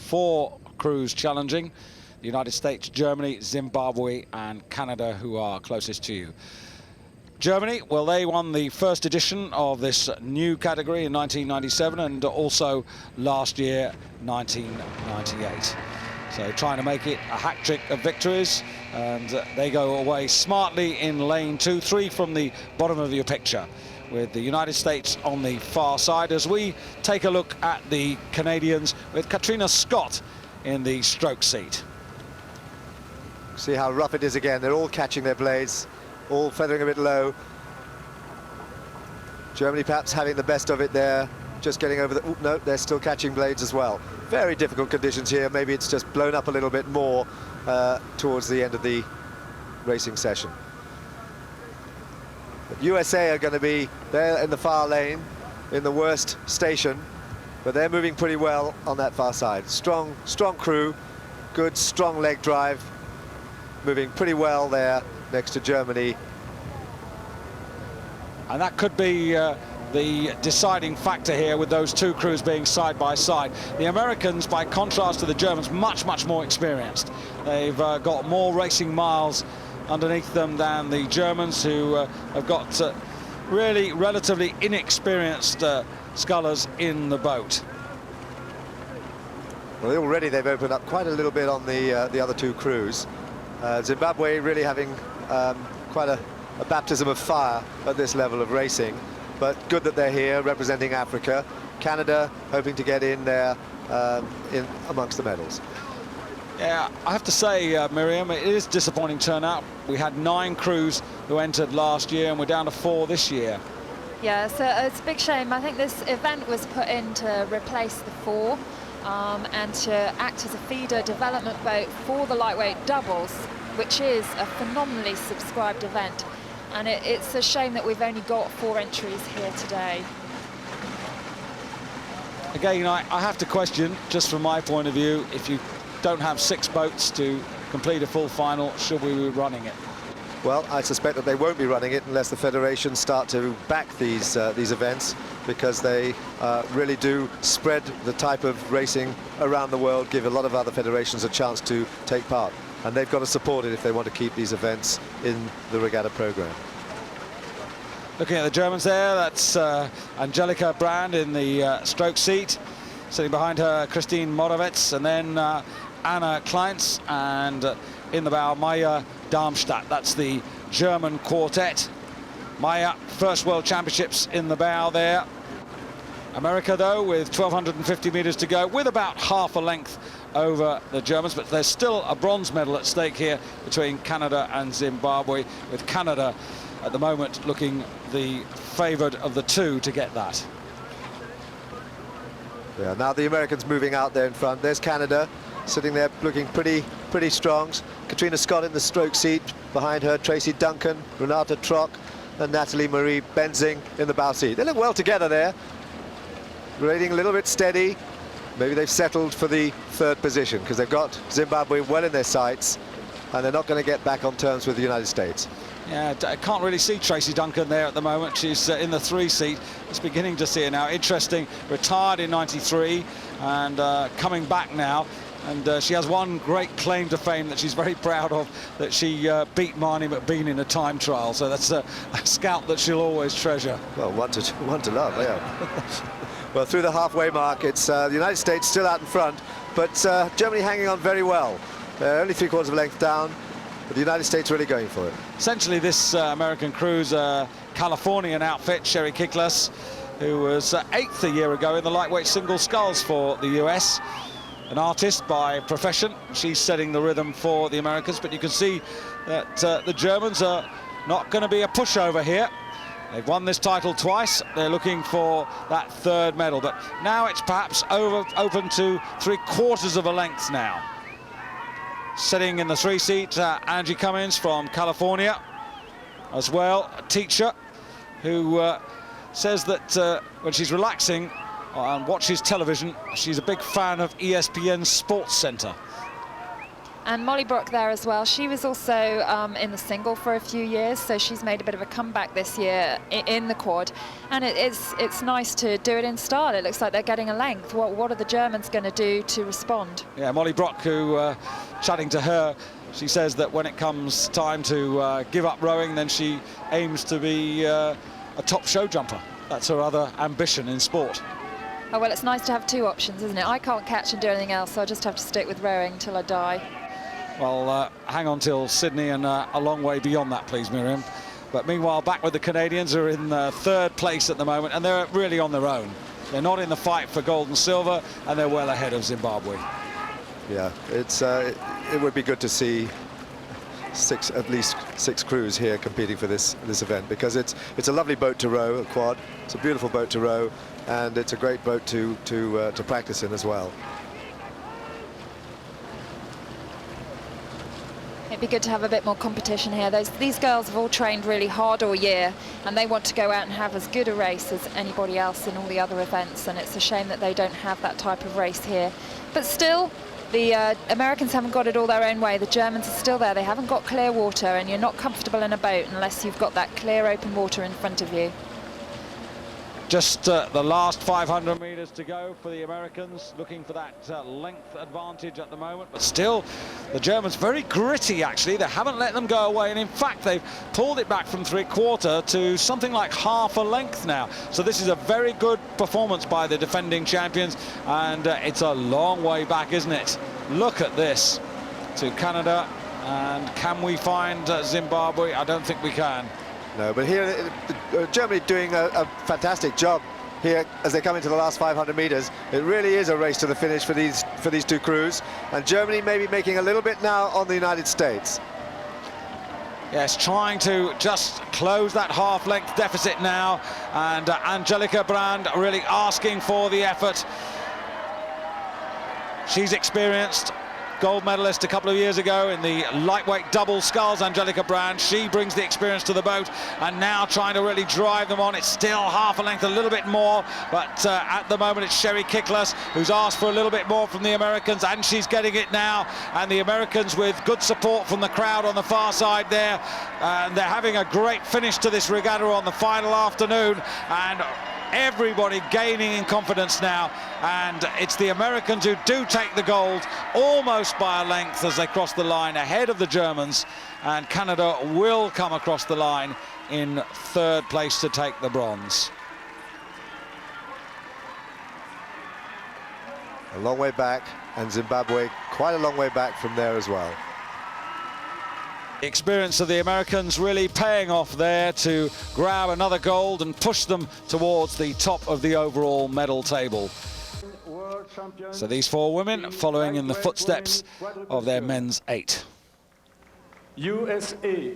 4 crews challenging: the United States, Germany, Zimbabwe, and Canada, who are closest to you. Germany, well, they won the first edition of this new category in 1997, and also last year, 1998. So trying to make it a hat-trick of victories, and they go away smartly in lane 2, 3 from the bottom of your picture, with the United States on the far side, as we take a look at the Canadians with Katrina Scott in the stroke seat. See how rough it is again. They're all catching their blades, all feathering a bit low. Germany perhaps having the best of it there, just getting over the... Oop, no, they're still catching blades as well. Very difficult conditions here. Maybe it's just blown up a little bit more towards the end of the racing session. But USA are going to be there in the far lane, in the worst station, but they're moving pretty well on that far side. Strong crew, good strong leg drive, moving pretty well there next to Germany. And that could be the deciding factor here, with those 2 crews being side by side. The Americans, by contrast to the Germans, much more experienced. They've got more racing miles underneath them than the Germans, who have got really relatively inexperienced scullers in the boat. Well, already they've opened up quite a little bit on the other 2 crews. Zimbabwe really having quite a baptism of fire at this level of racing, but good that they're here representing Africa. Canada hoping to get in there in amongst the medals. Yeah, I have to say, Miriam, it is disappointing turnout. We had 9 crews who entered last year, and we're down to 4 this year. Yeah, so it's a big shame. I think this event was put in to replace the 4 and to act as a feeder development boat for the lightweight doubles, which is a phenomenally subscribed event. And it's a shame that we've only got 4 entries here today. Again, I have to question, just from my point of view, if you don't have 6 boats to complete a full final, should we be running it? Well, I suspect that they won't be running it unless the federations start to back these events, because they really do spread the type of racing around the world, give a lot of other federations a chance to take part. And they've got to support it if they want to keep these events in the regatta program. Looking at the Germans there, that's Angelika Brand in the stroke seat. Sitting behind her, Christine Morawetz, and then Anna Kleintz, and in the bow, Maya Darmstadt. That's the German quartet. Maya, first World Championships in the bow there. America, though, with 1,250 meters to go, with about half a length over the Germans, but there's still a bronze medal at stake here between Canada and Zimbabwe, with Canada at the moment looking the favoured of the 2 to get that. Yeah, now the Americans moving out there in front. There's Canada sitting there looking pretty strong. Katrina Scott in the stroke seat. Behind her, Tracy Duncan, Renata Trock, and Natalie Marie Benzing in the bow seat. They look well together there. Rating a little bit steady. Maybe they've settled for the 3rd position, because they've got Zimbabwe well in their sights, and they're not going to get back on terms with the United States. Yeah, I can't really see Tracy Duncan there at the moment. She's in the 3 seat. It's beginning to see her now. Interesting, retired in ~93 and coming back now. And she has one great claim to fame that she's very proud of, that she beat Marnie McBean in a time trial. So that's a scout that she'll always treasure. Well, one to love, yeah. Well, through the halfway mark, it's the United States still out in front, but Germany hanging on very well. They're only 3/4 of a length down, but the United States really going for it. Essentially, this American crew's Californian outfit, Sherry Kiklas, who was 8th a year ago in the lightweight single sculls for the US. An artist by profession. She's setting the rhythm for the Americans, but you can see that the Germans are not going to be a pushover here. They've won this title twice. They're looking for that 3rd medal, but now it's perhaps open to 3/4 of a length now. Sitting in the 3 seat, Angie Cummins from California, as well, a teacher who says that when she's relaxing and watches television, she's a big fan of ESPN Sports Center. And Molly Brock there as well. She was also in the single for a few years, so she's made a bit of a comeback this year in the quad. And it's nice to do it in style. It looks like they're getting a length. What are the Germans going to do to respond? Yeah, Molly Brock, who, chatting to her, she says that when it comes time to give up rowing, then she aims to be a top show jumper. That's her other ambition in sport. Oh, well, it's nice to have two options, isn't it? I can't catch and do anything else, so I just have to stick with rowing until I die. Well, hang on till Sydney and a long way beyond that, please, Miriam. But meanwhile, back with the Canadians, who are in third place at the moment, and they're really on their own. They're not in the fight for gold and silver, and they're well ahead of Zimbabwe. Yeah, it would be good to see at least six crews here competing for this event, because it's a lovely boat to row, a quad. It's a beautiful boat to row, and it's a great boat to practice in as well. It'd be good to have a bit more competition here. These girls have all trained really hard all year, and they want to go out and have as good a race as anybody else in all the other events, and it's a shame that they don't have that type of race here. But still, the Americans haven't got it all their own way. The Germans are still there. They haven't got clear water, and you're not comfortable in a boat unless you've got that clear open water in front of you. Just the last 500 meters to go for the Americans, looking for that length advantage at the moment. But still, the Germans very gritty, actually. They haven't let them go away, and in fact, they've pulled it back from 3/4 to something like half a length now. So this is a very good performance by the defending champions, and it's a long way back, isn't it? Look at this, to Canada, and can we find Zimbabwe? I don't think we can. No, but here, Germany doing a fantastic job here as they come into the last 500 meters. It really is a race to the finish for these two crews, and Germany may be making a little bit now on the United States. Yes, trying to just close that half-length deficit now, and Angelika Brand really asking for the effort. She's experienced. Gold medalist a couple of years ago in the lightweight double sculls, Angelika Brand. She brings the experience to the boat, and now trying to really drive them on. It's still half a length, a little bit more, but at the moment it's Sherry Kickless who's asked for a little bit more from the Americans, and she's getting it now. And the Americans, with good support from the crowd on the far side there, and they're having a great finish to this regatta on the final afternoon, and everybody gaining in confidence now, and it's the Americans who do take the gold almost by a length as they cross the line ahead of the Germans, and Canada will come across the line in third place to take the bronze. A long way back, and Zimbabwe quite a long way back from there as well. The experience of the Americans really paying off there to grab another gold and push them towards the top of the overall medal table. So these four women following in the footsteps of their men's 8. USA,